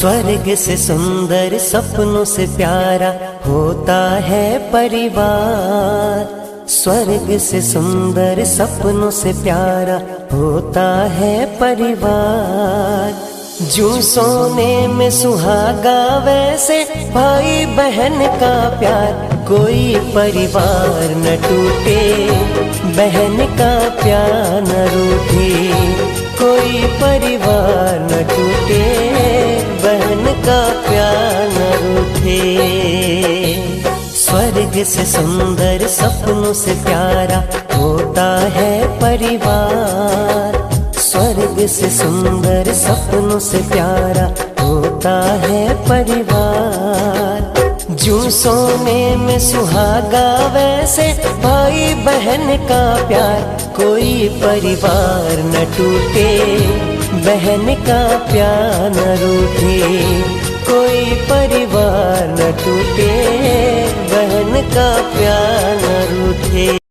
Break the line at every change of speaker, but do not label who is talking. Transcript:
स्वर्ग से सुंदर सपनों से प्यारा होता है परिवार। स्वर्ग से सुंदर सपनों से प्यारा होता है परिवार। जूं सोने में सुहागा वैसे भाई बहन का प्यार, कोई परिवार न टूटे, बहन का प्यार न रूठे। कोई परिवार न टूटे, बहन का प्यार न रूठे। स्वर्ग से सुंदर सपनों से प्यारा होता है परिवार। स्वर्ग से सुंदर सपनों से प्यारा होता है परिवार। जूं सोने में सुहागा वैसे भाई बहन का प्यार, कोई परिवार न टूटे, बहन का प्यार न रूठे। कोई परिवार न टूटे, बहन का प्यार न रूठे।